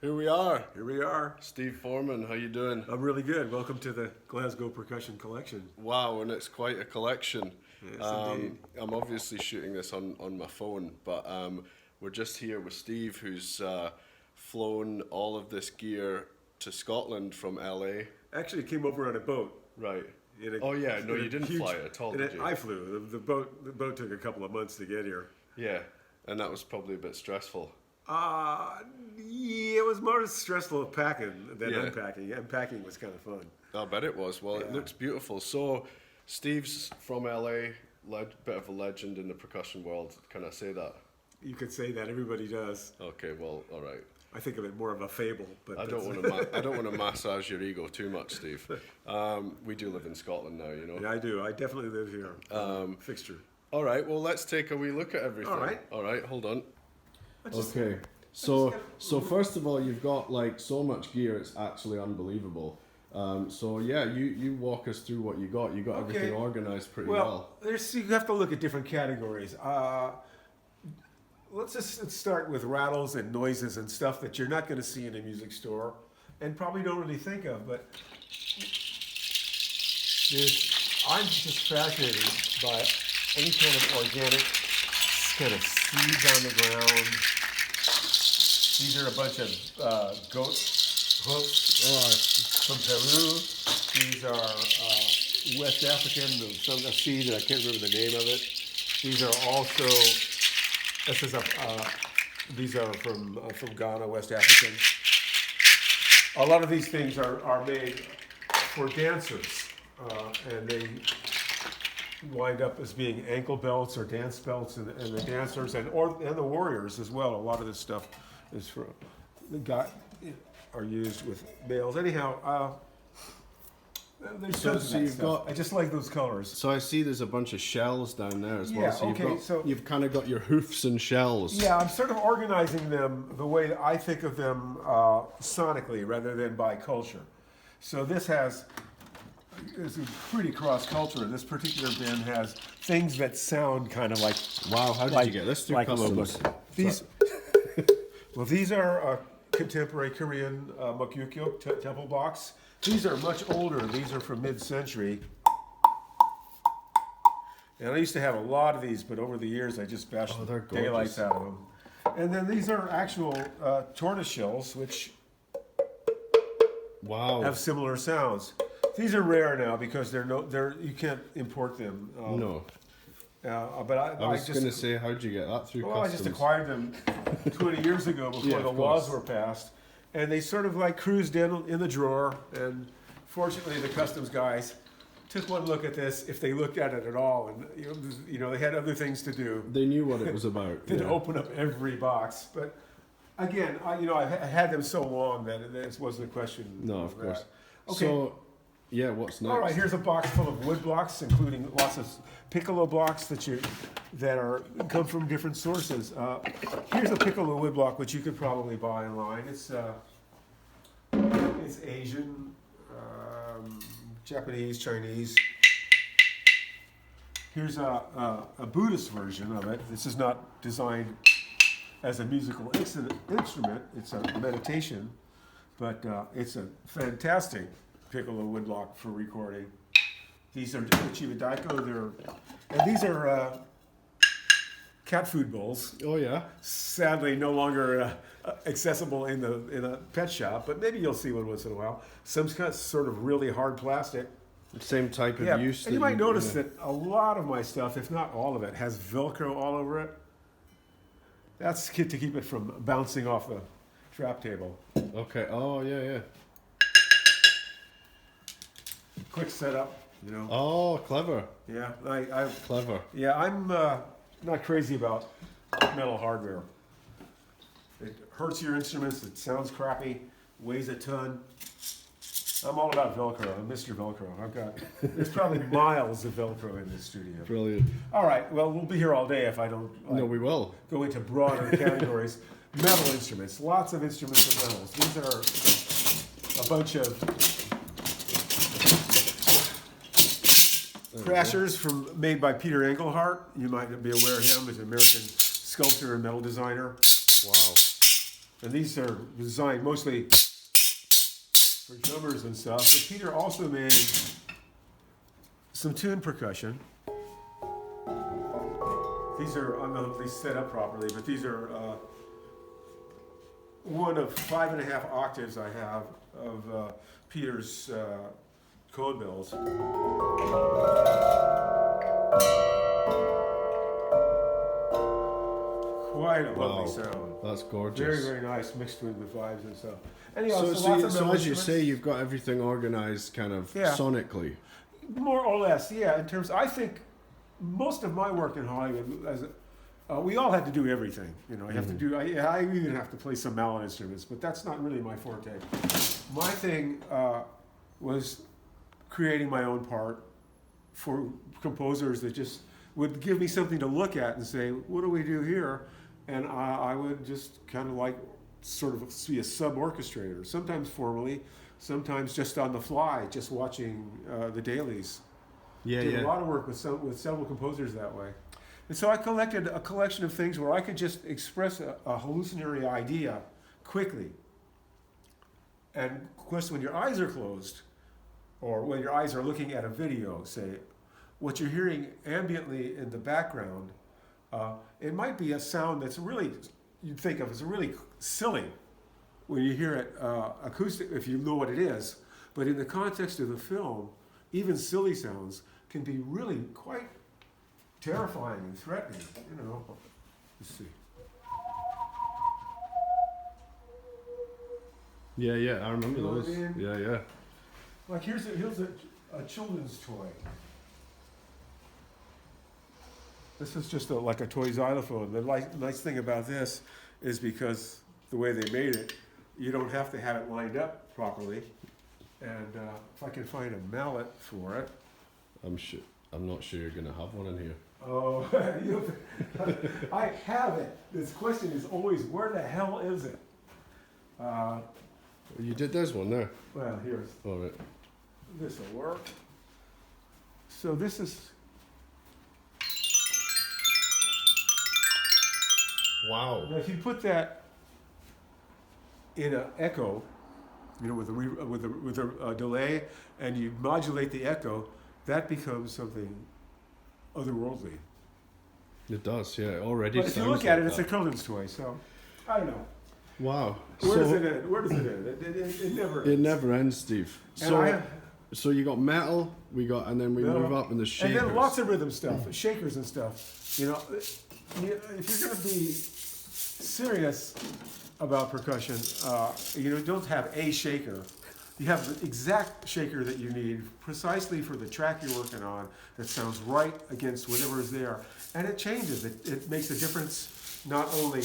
Here we are. Here we are. Steve Forman, how you doing? I'm really good. Welcome to the Glasgow Percussion Collection. Wow, and it's quite a collection. Yes, indeed. I'm obviously shooting this on my phone, but we're just here with Steve, who's flown all of this gear to Scotland from LA. Actually, it came over on a boat. Right. No, you didn't fly it at all, did you? I flew. The boat took a couple of months to get here. Yeah, and that was probably a bit stressful. Yeah, it was more stressful packing than Yeah. unpacking. Unpacking was kind of fun. I bet it was. Well, it looks beautiful. So, Steve's from LA, bit of a legend in the percussion world. Can I say that? You could say that. Everybody does. Okay, well, all right. I think of it more of a fable. But I don't want to massage your ego too much, Steve. We do live in Scotland now, you know. Yeah, I do. I definitely live here. Fixture. All right. Well, let's take a wee look at everything. All right. Hold on. Okay. So first of all, you've got like so much gear; it's actually unbelievable. So yeah, you walk us through what you got. You got everything organized pretty well. You have to look at different categories. Let's start with rattles and noises and stuff that you're not going to see in a music store, and probably don't really think of. But I'm just fascinated by any kind of organic kind of seeds on the ground. These are a bunch of goat hooves from Peru. These are West African, some seed, I can't remember the name of it. These are also, these are from Ghana, West African. A lot of these things are made for dancers, and they wind up as being ankle belts or dance belts, and the dancers and the warriors as well. A lot of this stuff is for the guy are used with males. Anyhow, there's So you've got. I just like those colors. So I see there's a bunch of shells down there as well. Yeah, So you've kind of got your hoofs and shells. Yeah, I'm sort of organizing them the way that I think of them sonically rather than by culture. So this is pretty cross culture. This particular bin has things that sound kind of like. Wow, how did you get this through customs? These are contemporary Korean mokyukyo temple blocks. These are much older. These are from mid-century. And I used to have a lot of these, but over the years I just bashed the daylights out of them. And then these are actual tortoise shells, which have similar sounds. These are rare now because you can't import them. No. But I was going to say, how'd you get that through customs? I just acquired them 20 years ago before the laws were passed. And they sort of like cruised in the drawer. And fortunately, the customs guys took one look at this, if they looked at it at all. And, you know, they had other things to do. They knew what it was about. Didn't open up every box. But again, I had them so long that it wasn't a question. No, of course. Okay. So, yeah, what's next? All right, here's a box full of wood blocks, including lots of Piccolo blocks that come from different sources. Here's a Piccolo wood block, which you could probably buy online. It's Asian, Japanese, Chinese. Here's a Buddhist version of it. This is not designed as a musical instrument. It's a meditation, but it's a fantastic Piccolo woodblock for recording. These are Chividaiko. These are cat food bowls. Oh yeah. Sadly, no longer accessible in a pet shop, but maybe you'll see one once in a while. Some sort of really hard plastic. Same type of use. And you might notice that a lot of my stuff, if not all of it, has Velcro all over it. That's to keep it from bouncing off the trap table. Okay. Oh yeah. Quick setup, you know. Oh, clever. Yeah, Clever. Yeah, I'm not crazy about metal hardware. It hurts your instruments. It sounds crappy. Weighs a ton. I'm all about Velcro. I'm Mr. Velcro. There's probably miles of Velcro in this studio. Brilliant. All right. Well, we'll be here all day if I don't. No, we will go into broader categories. Metal instruments. Lots of instruments and metals. These are a bunch of crashers made by Peter Engelhardt. You might be aware of him as an American sculptor and metal designer. Wow. And these are designed mostly for drummers and stuff. But Peter also made some tuned percussion. These are, I don't know if they set up properly, but these are one of 5.5 octaves I have of Peter's cone bells. Quite a lovely sound. That's gorgeous. Very, very nice, mixed with the vibes and stuff. Anyhow, So, lots of so metal as you instruments. say, you've got everything organized kind of sonically. More or less, yeah. In terms, I think most of my work in Hollywood, we all had to do everything. You know, I have to do. I even have to play some mallet instruments, but that's not really my forte. My thing was creating my own part for composers that just would give me something to look at and say, "What do we do here?" And I would just kind of like sort of be a sub-orchestrator, sometimes formally, sometimes just on the fly, just watching the dailies. Did a lot of work with several composers that way. And so I collected a collection of things where I could just express a hallucinatory idea quickly. And of course, when your eyes are closed, or when your eyes are looking at a video, say, what you're hearing ambiently in the background, it might be a sound that's really, you'd think of as really silly when you hear it acoustic, if you know what it is. But in the context of the film, even silly sounds can be really quite terrifying and threatening, you know. Let's see. Yeah, I remember You know what those. I mean? Yeah. Like here's a children's toy. This is just like a toy xylophone. The nice thing about this is because the way they made it, you don't have to have it lined up properly. And if I can find a mallet for it. I'm not sure you're gonna have one in here. Oh, I have it. This question is always, where the hell is it? You did this one there. Well, here's, All right. this will work. So this is, Wow. now if you put that in an echo, you know, with a delay, and you modulate the echo, that becomes something otherworldly. It does, yeah. It already But if you sounds look at like it, it's a that. children's toy, so I don't know. Wow. Where does So it end? Where does it end? It never ends. it never ends, Steve. And So you got metal, and then we Metal. move up in the shakers. And then lots of rhythm stuff, shakers and stuff. You know, if you're going to be serious about percussion, you don't have a shaker. You have the exact shaker that you need precisely for the track you're working on that sounds right against whatever is there. And it changes. It makes a difference not only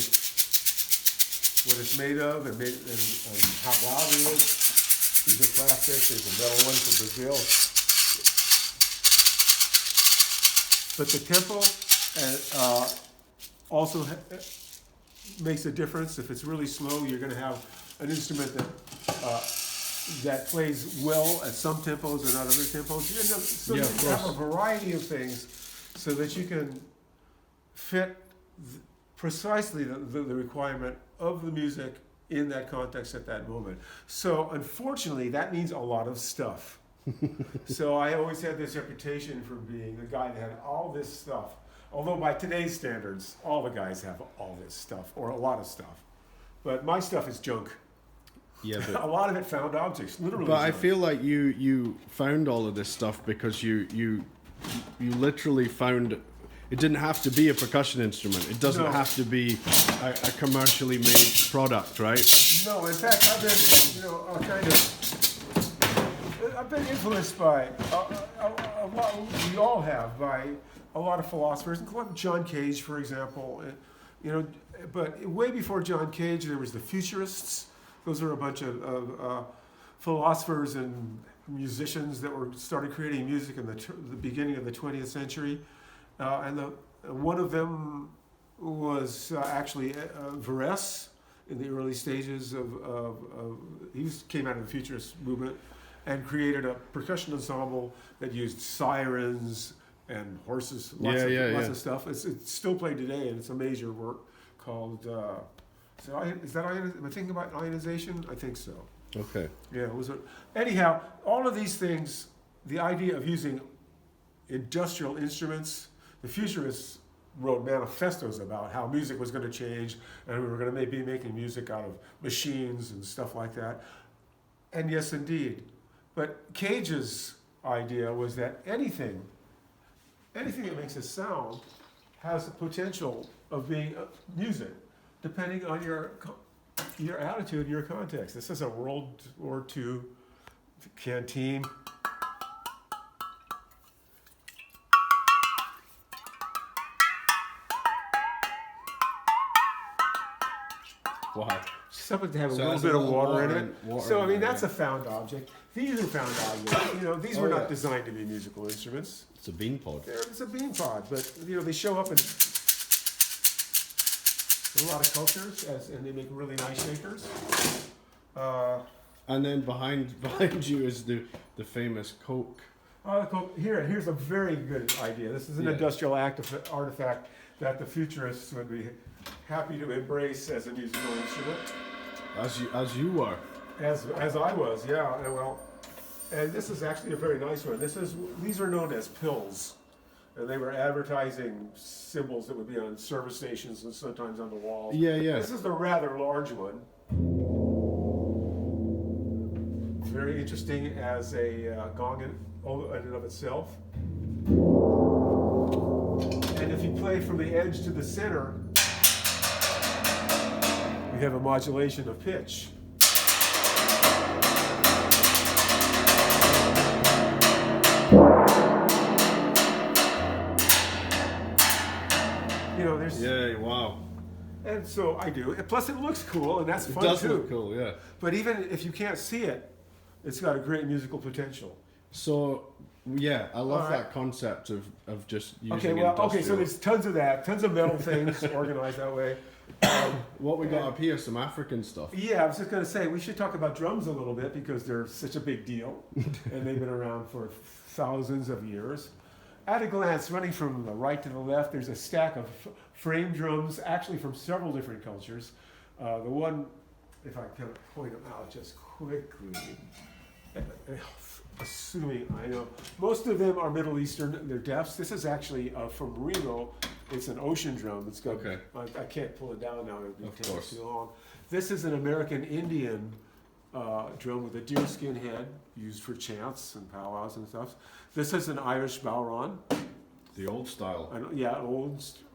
what it's made of and how loud it is. These are plastic. There's a metal one from Brazil. But the tempo also makes a difference. If it's really slow, you're going to have an instrument that plays well at some tempos and not other tempos. So you have a variety of things so that you can fit precisely the requirement of the music in that context at that moment. So unfortunately, that means a lot of stuff. So I always had this reputation for being the guy that had all this stuff. Although by today's standards, all the guys have all this stuff, or a lot of stuff. But my stuff is junk. Yeah, but A lot of it found objects, literally. But I junk. feel like you found all of this stuff because you literally found it didn't have to be a percussion instrument. It doesn't No. have to be a commercially made product, right? No, in fact, I've been, I've been influenced by a lot. We all have by a lot of philosophers, including John Cage, for example. But way before John Cage, there was the Futurists. Those are a bunch of philosophers and musicians that started creating music in the beginning of the 20th century. One of them was actually Varese in the early stages he came out of the Futurist movement and created a percussion ensemble that used sirens and horses, lots of stuff. It's still played today, and it's a major work called So is that am I thinking about ionization? I think so. Okay. Yeah, it was anyhow, all of these things, the idea of using industrial instruments, the futurists wrote manifestos about how music was going to change and we were going to be making music out of machines and stuff like that. And yes, indeed. But Cage's idea was that anything that makes a sound has the potential of being music, depending on your attitude, your context. This is a World War II canteen. Wow. Something to have a So it little has bit a of little water in water it. in- water So I in mean, there, that's yeah. a found object. These are found objects. You know, these were Oh, not yeah. designed to be musical instruments. It's a bean pod. It's a bean pod, but you know, they show up in a lot of cultures, and they make really nice shakers. And then behind you is the famous Coke. Here's a very good idea. This is an Yeah. industrial artifact that the futurists would be happy to embrace as a musical instrument. As you were. As I was, yeah. And this is actually a very nice one. These are known as pills, and they were advertising symbols that would be on service stations and sometimes on the walls. Yeah. This is a rather large one. Very interesting as a gong in and of itself. And if you play from the edge to the center, we have a modulation of pitch. You know, there's Yeah. Wow. and so I do. And plus, it looks cool, and that's It fun does too. look cool. Yeah. But even if you can't see it, it's got a great musical potential. So yeah, I love All right. that concept of just using Okay, well, so industrial- there's tons of that, tons of metal things organized that way. What we got up here, some African stuff. Yeah, I was just going to say, we should talk about drums a little bit because they're such a big deal, and they've been around for thousands of years. At a glance, running from the right to the left, there's a stack of frame drums, actually from several different cultures. The one, if I can point them out just quickly, assuming I know, most of them are Middle Eastern, they're deafs. This is actually from Rio. It's an ocean drum. It's got, Okay. I can't pull it down now, it would Of take course. too long. This is an American Indian drum with a deerskin head used for chants and powwows and stuff. This is an Irish bowron. The old style.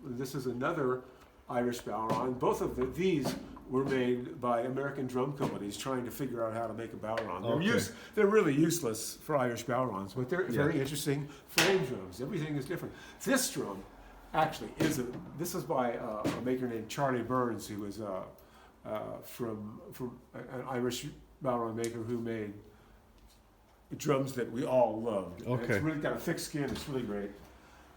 This is another Irish bowron. Both of these were made by American drum companies trying to figure out how to make a bowron. Okay. They're really useless for Irish bowrons, but they're Yeah. very interesting frame drums. Everything is different. This drum actually this is by a maker named Charlie Burns, who was from an Irish bowron maker who made drums that we all loved. And Okay. it's really got a thick skin. It's really great.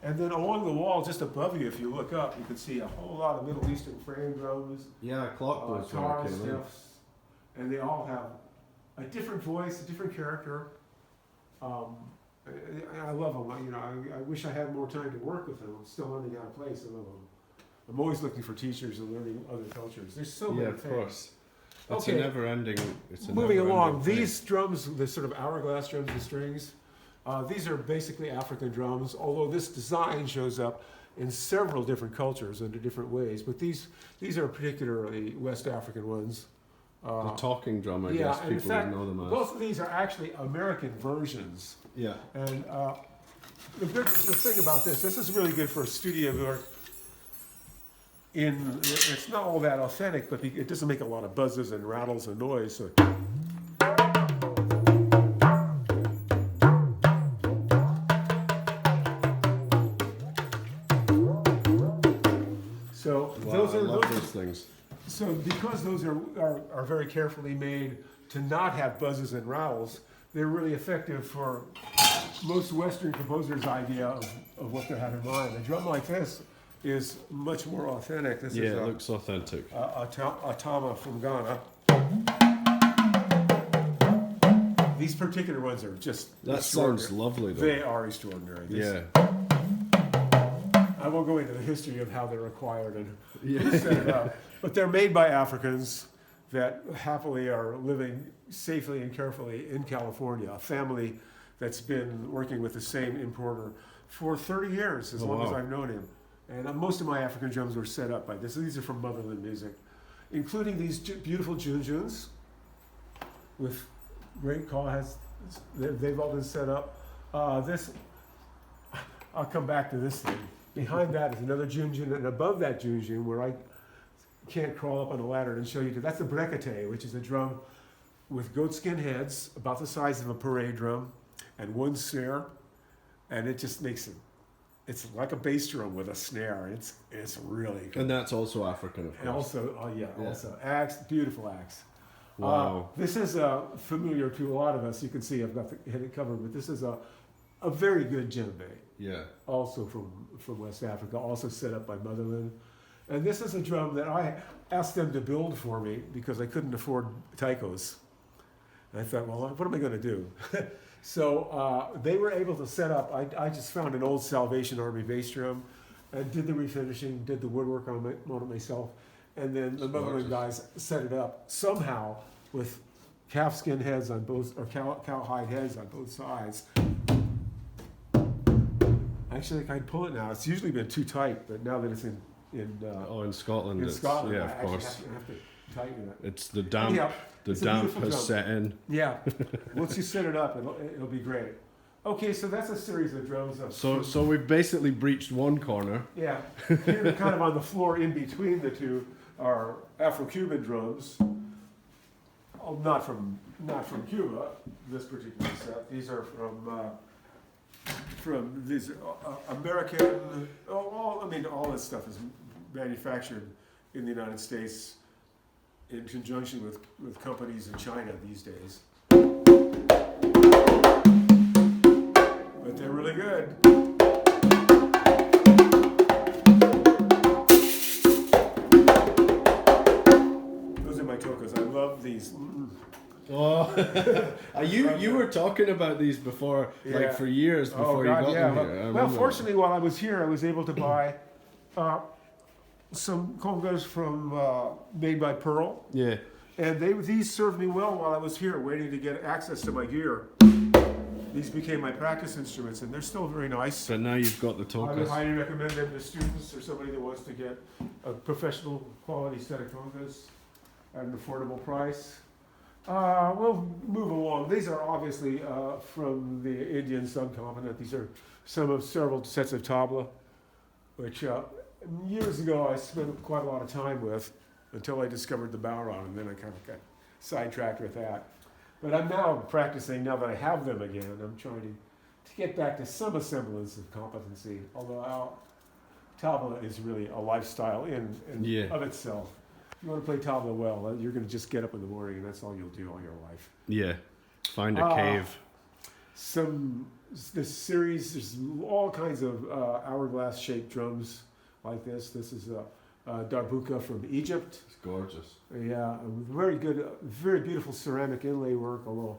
And then along the wall, just above you, if you look up, you can see a whole lot of Middle Eastern frame drums, Yeah, clock those when I tar came in. stuffs, and they all have a different voice, a different character. I love them. You know, I wish I had more time to work with them. I'm still learning how to play some of them. I'm always looking for teachers and learning other cultures. There's so many Yeah, of things. course. It's Okay. a never-ending. Moving along, thing. these drums, the sort of hourglass drums with strings, these are basically African drums, although this design shows up in several different cultures under different ways. But these are particularly West African ones. The talking drum, I Yeah, guess and in people fact, would know them as. both of these are actually American versions. Yeah. And the thing about this is really good for studio work. It's not all that authentic, but it doesn't make a lot of buzzes and rattles and noise. So. Wow, Those I are love those. those things. So because those are very carefully made to not have buzzes and rattles, they're really effective for most Western composers' idea of what they have in mind. A drum like this is much more authentic. This Yeah, is it looks authentic. a tama from Ghana. These particular ones are just That sounds extraordinary. lovely, though. They are extraordinary. Yeah. I won't go into the history of how they're acquired and set it up, but they're made by Africans that happily are living safely and carefully in California. A family that's been working with the same importer for 30 years, as long as I've known him. And most of my African drums were set up by this. These are from Motherland Music, including these beautiful junjuns with great call heads. They've all been set up. This, I'll come back to this thing. Behind that is another junjun, and above that junjun, where I can't crawl up on a ladder and show you, that's a brekete, which is a drum with goatskin heads, about the size of a parade drum, and one snare, and it just makes it. It's like a bass drum with a snare. It's really good. And that's also African, of course. And also, also axe, beautiful axe. Wow. This is familiar to a lot of us. You can see I've got the head covered, but this is a very good djembe. Yeah. Also from West Africa, also set up by Motherland. And this is a drum that I asked them to build for me because I couldn't afford taikos. And I thought, well, what am I going to do? So they were able to set up. I just found an old Salvation Army bass drum and did the refinishing, did the woodwork on it myself. And then the Motherland guys set it up somehow with calfskin heads on both, or cowhide heads on both sides. Actually, I can pull it now. It's usually been too tight, but now that it's in Scotland. in Scotland, yeah, I of actually course. have to tighten it. It's the damp. Yeah, the it's a damp beautiful has drum. set in. Yeah, once you set it up, it'll be great. Okay, so that's a series of drums. So we've basically breached one corner. Yeah, here kind of on the floor in between the two are Afro-Cuban drums. Oh, not from Cuba. This particular set. These are from these American. All this stuff is manufactured in the United States in conjunction with companies in China these days. But they're really good. Those are my tokos. I love these. Oh, you were talking about these before, like for years before you got them here. Well, fortunately, while I was here, I was able to buy some congas from made by Pearl. Yeah. And these served me well while I was here, waiting to get access to my gear. These became my practice instruments, and they're still very nice. But now you've got the I would tokas. highly recommend them to students or somebody that wants to get a professional quality set of congas at an affordable price. We'll move along. These are obviously from the Indian subcontinent. These are several sets of tabla, which years ago I spent quite a lot of time with until I discovered the Bowron, and then I kind of got sidetracked with that. But I'm now practicing, now that I have them again. I'm trying to get back to some semblance of competency, although tabla is really a lifestyle in of itself. If you want to play tabla well, you're going to just get up in the morning and that's all you'll do all your life. Yeah. Find a cave. This series, there's all kinds of hourglass-shaped drums like this. This is a darbuka from Egypt. It's gorgeous. Yeah, very good, very beautiful ceramic inlay work, although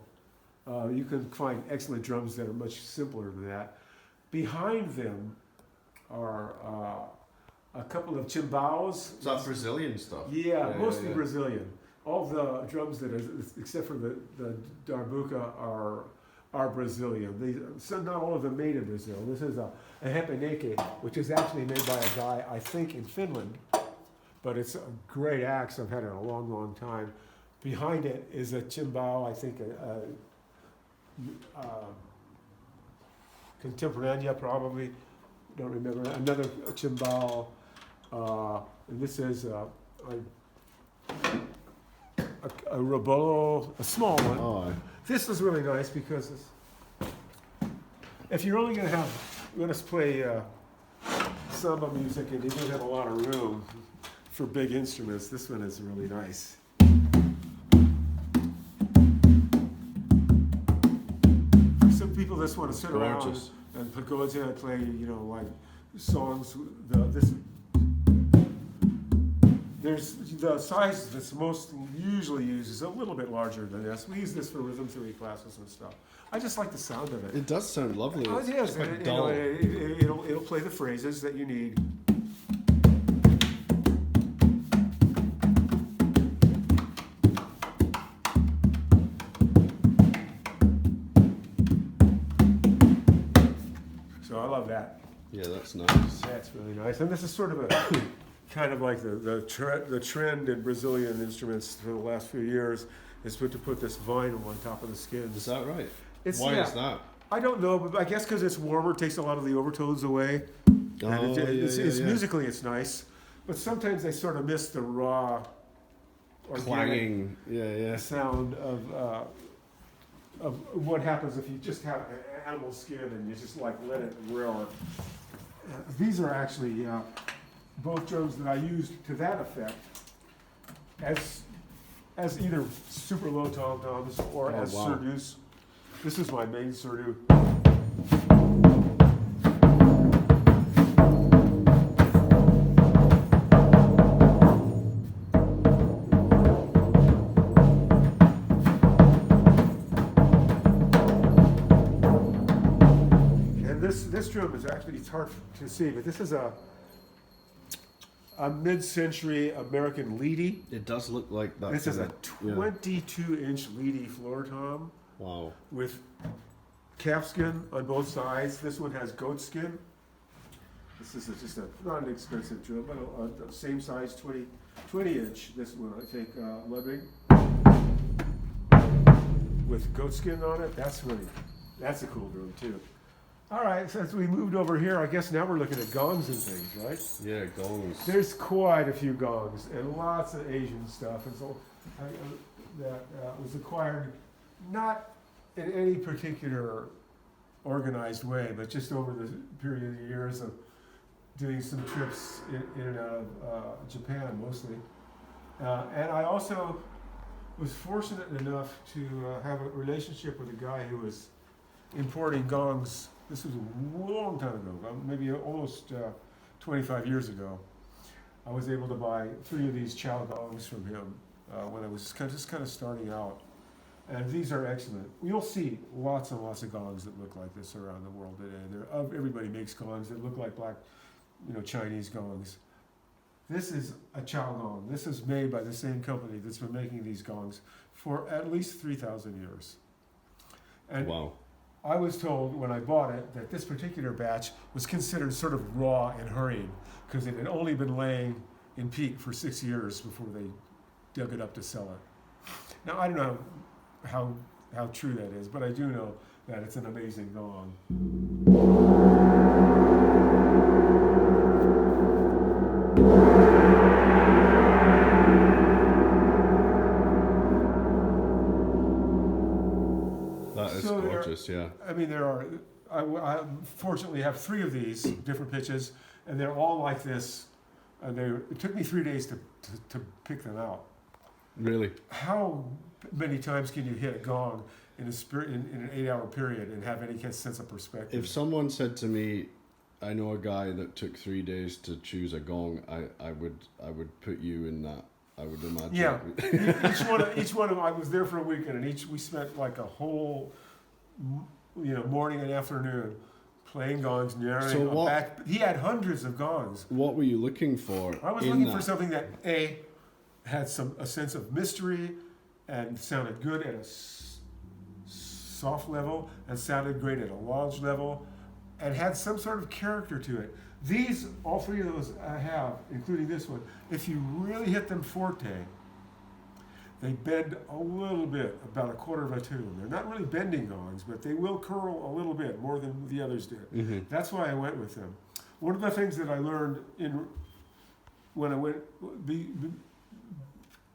you can find excellent drums that are much simpler than that. Behind them are a couple of chimbaos. Is that Brazilian stuff? Yeah, mostly Brazilian. All the drums that are, except for the darbuka, are Brazilian. Not all of them made in Brazil. This is a hepeneke, which is actually made by a guy, I think, in Finland. But it's a great axe. I've had it a long, long time. Behind it is a chimbao, I think, contemporanea, probably. Don't remember. Another chimbao. And this is a robolo, a small one. Oh. This is really nice because if you're only going to play samba music and you don't have a lot of room for big instruments, this one is really nice. For some people just want to sit around and pagoda and play, like songs. there's the size that's most usually used is a little bit larger than this. We use this for rhythm theory classes and stuff. I just like the sound of it. It does sound lovely. Oh, it is. quite And, dull. it'll play the phrases that you need. So I love that. Yeah, that's nice. That's really nice. And this is sort of a kind of like the trend in Brazilian instruments for the last few years is to put this vinyl on top of the skins. Is that right? Why is that? I don't know, but I guess because it's warmer, it takes a lot of the overtones away. And it's musically it's nice, but sometimes they sort of miss the raw, Clanging. sound of what happens if you just have an animal skin and you just like let it roar. These are actually both drums that I used to that effect as either super low tom-toms or as surdos. This is my main surdo. And this drum is actually, it's hard to see, but this is a mid-century American leady. It does look like that. This is a 22-inch leady floor tom. Wow. With calfskin on both sides. This one has goat skin. This is just not an expensive drum, but a same size 20 inch. This one I think Ludwig with goat skin on it. That's a cool drum too. All right, since we moved over here, I guess now we're looking at gongs and things, right? Yeah, gongs. There's quite a few gongs and lots of Asian stuff, and so that was acquired not in any particular organized way, but just over the period of years of doing some trips in and out of Japan mostly. And I also was fortunate enough to have a relationship with a guy who was importing gongs. This was a long time ago, maybe almost 25 years ago. I was able to buy 3 of these chow gongs from him when I was just kind of starting out. And these are excellent. You'll see lots and lots of gongs that look like this around the world today. Everybody makes gongs that look like black, Chinese gongs. This is a chow gong. This is made by the same company that's been making these gongs for at least 3,000 years. And wow. I was told when I bought it that this particular batch was considered sort of raw and hurried because it had only been laying in peak for 6 years before they dug it up to sell it. Now, I don't know how true that is, but I do know that it's an amazing gong. That is gorgeous, yeah. I mean, I fortunately have 3 of these different pitches, and they're all like this. And it took me 3 days to pick them out. Really? How many times can you hit a gong in an 8-hour period and have any sense of perspective? If someone said to me, I know a guy that took 3 days to choose a gong, I would put you in that. I would imagine. Yeah, each one of them. I was there for a weekend, and we spent like a whole, morning and afternoon playing gongs, narrating. Back. He had hundreds of gongs. What were you looking for? I was looking for something that had a sense of mystery and sounded good at a soft level and sounded great at a large level and had some sort of character to it. These, all 3 of those I have, including this one, if you really hit them forte, they bend a little bit, about a quarter of a tune. They're not really bending gongs, but they will curl a little bit, more than the others did. Mm-hmm. That's why I went with them. One of the things that I learned when I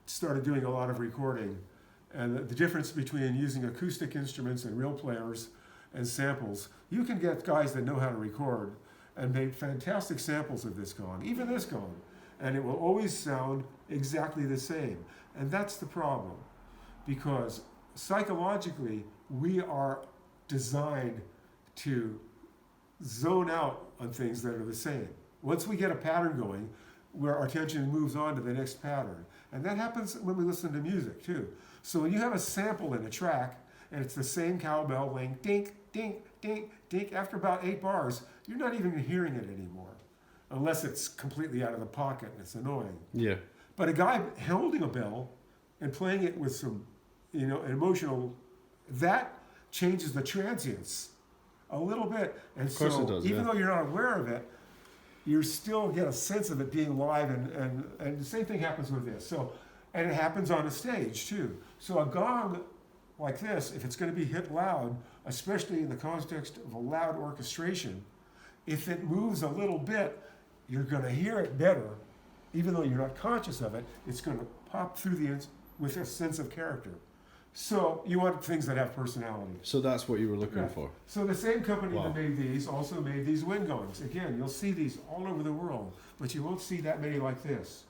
started doing a lot of recording, and the difference between using acoustic instruments and real players and samples, you can get guys that know how to record and make fantastic samples of this gong, even this gong, and it will always sound exactly the same. And that's the problem, because psychologically we are designed to zone out on things that are the same. Once we get a pattern going, where our attention moves on to the next pattern. And that happens when we listen to music too. So when you have a sample in a track, and it's the same cowbell length, dink, dink, dink, dink, after about 8 bars, you're not even hearing it anymore, unless it's completely out of the pocket and it's annoying. Yeah. But a guy holding a bell and playing it with some, emotional, that changes the transients a little bit. And of course so it does, even yeah. though you're not aware of it, you still get a sense of it being live, and the same thing happens with this. So, and it happens on a stage too. So a gong like this, if it's going to be hit loud, especially in the context of a loud orchestration, if it moves a little bit, you're going to hear it better, even though you're not conscious of it. It's going to pop through with a sense of character. So you want things that have personality. So that's what you were looking for. So the same company Wow. that made these also made these wind gongs. Again, you'll see these all over the world, but you won't see that many like this.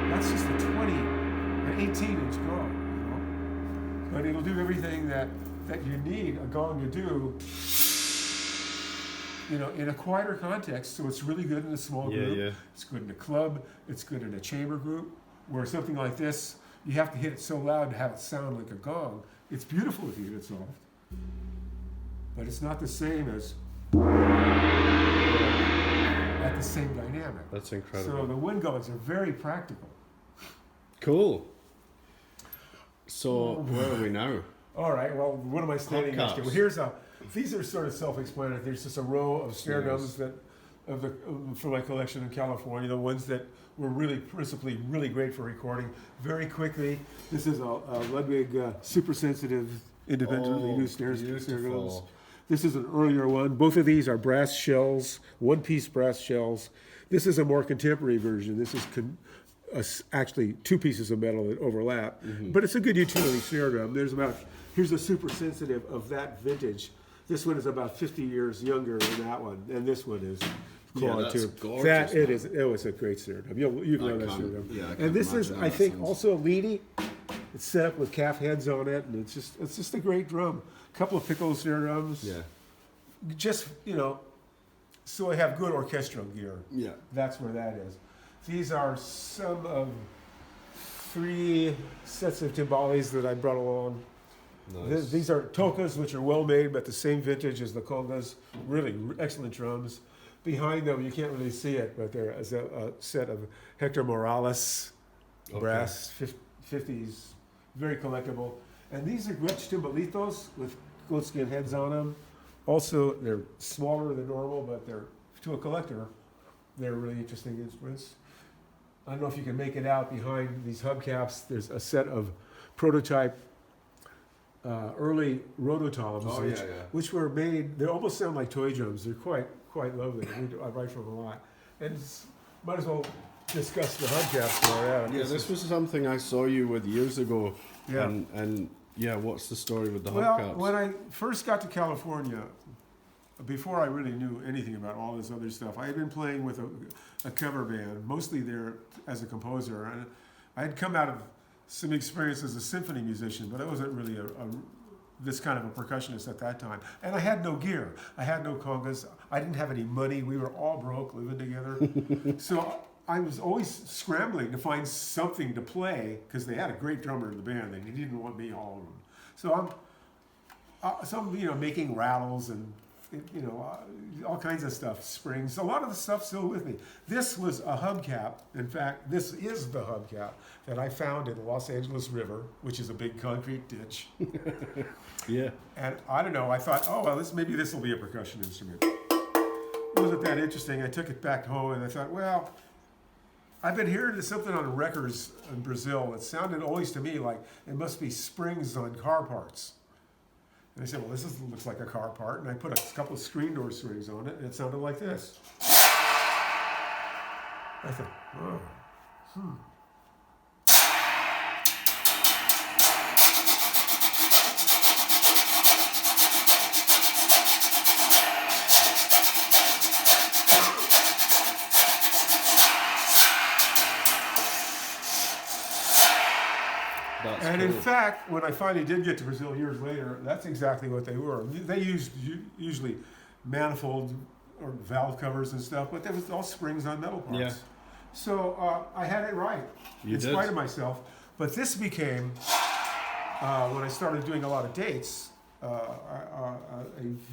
That's just a 20, an 18-inch gong, But it'll do everything that you need a gong to do, in a quieter context. So it's really good in a small group. Yeah. It's good in a club. It's good in a chamber group. Where something like this, you have to hit it so loud to have it sound like a gong. It's beautiful if you hit it soft, but it's not the same as at the same dynamic. That's incredible. So the wind gongs are very practical. Cool. So where are we now? All right. Well, what am I standing next to? Hubcaps. Well, these are sort of self-explanatory. There's just a row of snare drums for my collection in California. The ones that were principally really great for recording. Very quickly, this is a Ludwig super sensitive, independently used snare drums. Beautiful. This is an earlier one. Both of these are brass shells, one-piece brass shells. This is a more contemporary version. This is actually 2 pieces of metal that overlap, but it's a good utility snare drum. Here's a super sensitive of that vintage. This one is about 50 years younger than that one, and this one is quality that's too. gorgeous, It is. It was a great snare drum. You can run that snare drum. Yeah, I can and this is, imagine I that think, sounds- also a leady. It's set up with calf heads on it, and it's just a great drum. A couple of Piccolo snare drums. Yeah. Just so I have good orchestral gear. Yeah. That's where that is. These are some of 3 sets of timbales that I brought along. Nice. These are tokas, which are well made, but the same vintage as the congas. Really excellent drums. Behind them, you can't really see it, but there is a set of Hector Morales brass 50s, very collectible. And these are Gretsch timbalitos with goatskin heads on them. Also, they're smaller than normal, but to a collector, they're really interesting instruments. I don't know if you can make it out behind these hubcaps. There's a set of prototype early rototoms, which were made. They almost sound like toy drums. They're quite lovely. I write from a lot, and might as well discuss the hubcaps more. Yeah, this was something I saw you with years ago. Yeah. And what's the story with the Well, hubcaps? when I first got to California, before I really knew anything about all this other stuff, I had been playing with a cover band, mostly there as a composer. And I had come out of some experience as a symphony musician, but I wasn't really this kind of a percussionist at that time. And I had no gear. I had no congas. I didn't have any money. We were all broke living together. So I was always scrambling to find something to play, because they had a great drummer in the band and he didn't want me all over them. So I'm making rattles and all kinds of stuff, springs. A lot of the stuff's still with me. This was a hubcap. In fact, this is the hubcap that I found in the Los Angeles River, which is a big concrete ditch. Yeah. And I don't know, I thought, maybe this will be a percussion instrument. It wasn't that interesting. I took it back home and I thought, well, I've been hearing something on records in Brazil. It sounded always to me like it must be springs on car parts. And I said, well, this looks like a car part. And I put a couple of screen door strings on it, and it sounded like this. I thought, And in fact, when I finally did get to Brazil years later, that's exactly what they were. They used usually manifold or valve covers and stuff, but there was all springs on metal parts. Yeah. So I had it right, in spite of myself. But this became, when I started doing a lot of dates, a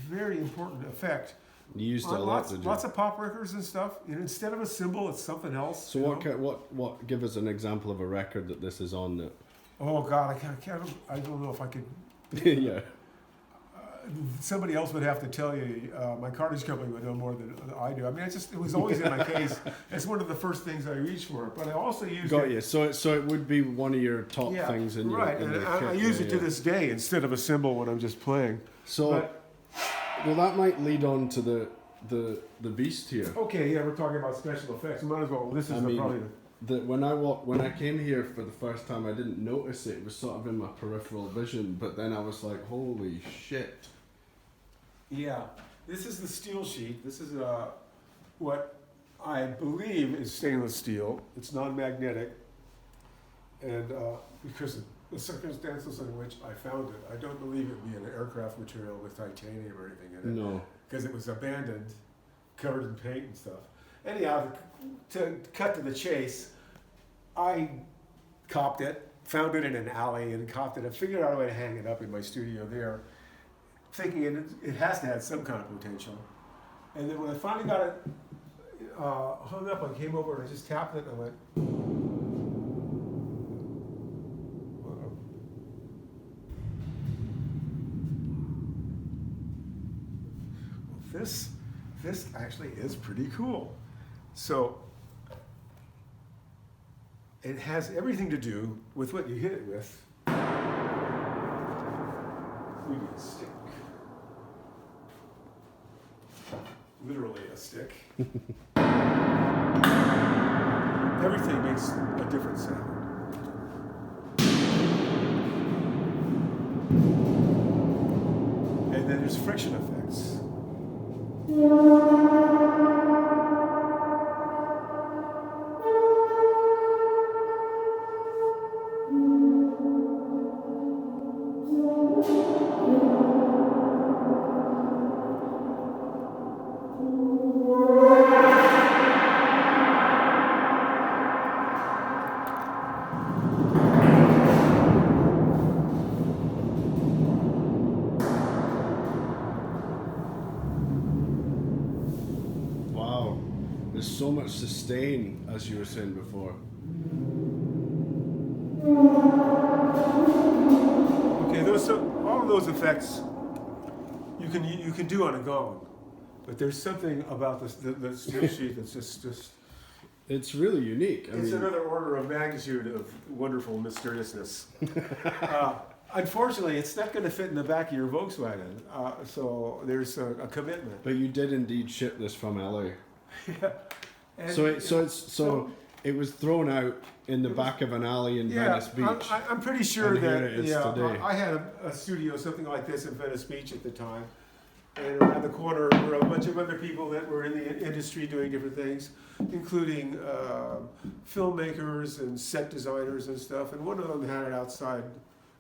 very important effect. You used it a lot, did you? Lots of pop records and stuff. You know, instead of a cymbal, it's something else. So what? Give us an example of a record that this is on. That. Oh God, I don't know if I could. Yeah. Somebody else would have to tell you. My cartage company would know more than I do. I mean, it was always in my case. It's one of the first things I reached for. But I also used Got you. So it would be one of your top things in your right. in And your I kit. use it to this day instead of a cymbal when I'm just playing. So, well, that might lead on to the beast here. Okay, yeah, we're talking about special effects. Might as well. This is probably when I came here for the first time, I didn't notice it. It was sort of in my peripheral vision, but then I was like, holy shit. Yeah, this is the steel sheet. This is what I believe is stainless steel. It's non-magnetic, and because of the circumstances in which I found it, I don't believe it be an aircraft material with titanium or anything in it. No. Because it was abandoned, covered in paint and stuff. Anyhow, to cut to the chase, I copped it, found it in an alley and copped it. I figured out a way to hang it up in my studio there, thinking it has to have some kind of potential. And then when I finally got it hung up, I came over and I just tapped it and I went, this actually is pretty cool. So it has everything to do with what you hit it with. We need a stick. Literally a stick. Everything makes a different sound. And then there's friction effects. There's so much sustain, as you were saying before. Okay, all of those effects you can do on a gong, but there's something about the steel sheet that's just. It's really unique. It's another order of magnitude of wonderful mysteriousness. Unfortunately, it's not going to fit in the back of your Volkswagen, so there's a commitment. But you did indeed ship this from LA. Yeah. And So it was thrown out in the back of an alley in Venice Beach. I'm pretty sure and that here it is today. I had a studio, something like this in Venice Beach at the time. And around the corner were a bunch of other people that were in the industry doing different things, including filmmakers and set designers and stuff. And one of them had it outside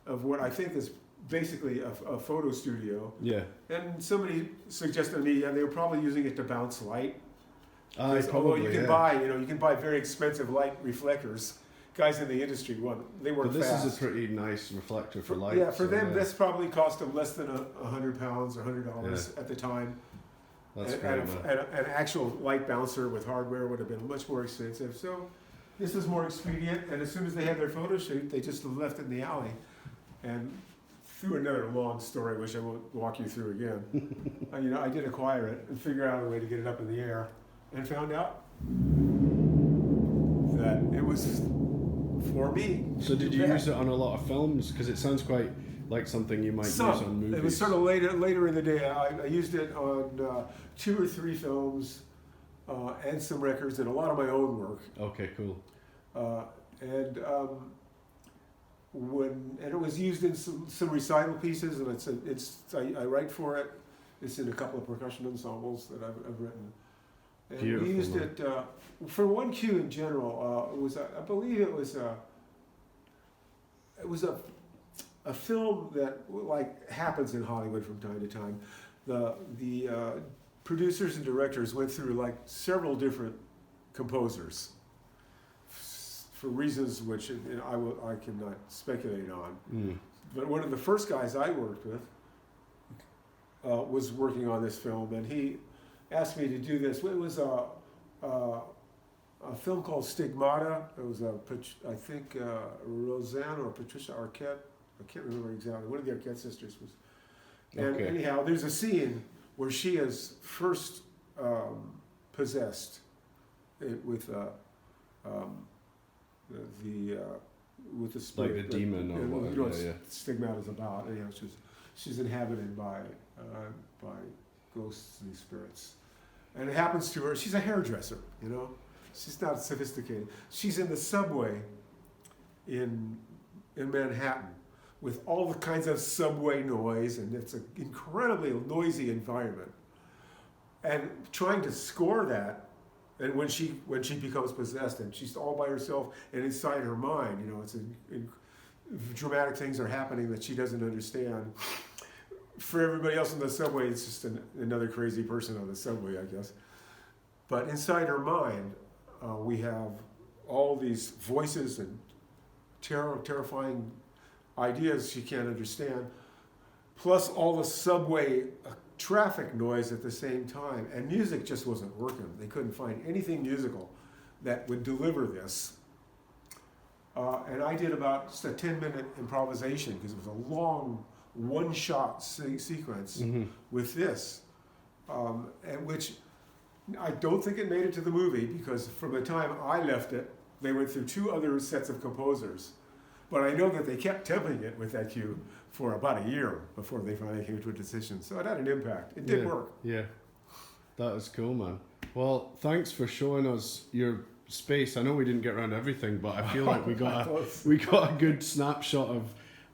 of what I think is basically a photo studio. Yeah. And somebody suggested to me, they were probably using it to bounce light. Probably, you can buy very expensive light reflectors. Guys in the industry they work But this fast. is a pretty nice reflector for light. Yeah, for them, this probably cost them less than £100 or $100 at the time. That's and an actual light bouncer with hardware would have been much more expensive. So this is more expedient. And as soon as they had their photo shoot, they just left it in the alley. And through another long story, which I won't walk you through again, I did acquire it and figure out a way to get it up in the air. And found out that it was for me. So did you use it on a lot of films? Because it sounds quite like something you might use on movies. It was sort of later in the day. I used it on 2 or 3 films and some records and a lot of my own work. Okay, cool. And it was used in some recital pieces, and I write for it. It's in a couple of percussion ensembles that I've written. And Beautiful, we used it for one cue in general. I believe it was it was a film that like happens in Hollywood from time to time. The producers and directors went through like several different composers for reasons which I cannot speculate on. Mm. But one of the first guys I worked with was working on this film, and he asked me to do this. It was a film called Stigmata. It was I think Roseanne or Patricia Arquette. I can't remember exactly. One of the Arquette sisters was. And Okay. anyhow, there's a scene where she is first possessed with with the spirit. Like the demon or whatever. You know what Yeah. Stigmata is about. Anyhow, she's inhabited by ghosts and spirits. And it happens to her. She's a hairdresser, you know. She's not sophisticated. She's in the subway in Manhattan with all the kinds of subway noise, and it's an incredibly noisy environment. And trying to score that, and when she becomes possessed, and she's all by herself, and inside her mind, you know, dramatic things are happening that she doesn't understand. For everybody else in the subway, it's just another crazy person on the subway, I guess. But inside her mind, we have all these voices and terrifying ideas she can't understand, plus all the subway traffic noise at the same time. And music just wasn't working. They couldn't find anything musical that would deliver this. And I did about just a 10-minute improvisation, because it was a long one-shot sequence with this, and which I don't think it made it to the movie, because from the time I left it, they went through 2 other sets of composers. But I know that they kept temping it with that cue for about a year before they finally came to a decision. So it had an impact. It did work. Yeah, that is cool, man. Well, thanks for showing us your space. I know we didn't get around everything, but I feel like we got a good snapshot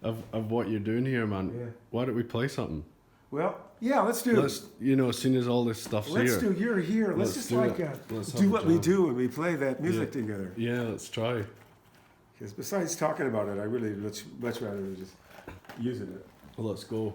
of what you're doing here, man. Yeah. Why don't we play something? Well, yeah, let's do it. You know, as soon as all this stuff's Let's here. do You're Here. Let's just do like it. Let's do have a what we jam. do when we play that music together. Yeah, let's try. Because besides talking about it, I really much rather just using it. Well, let's go.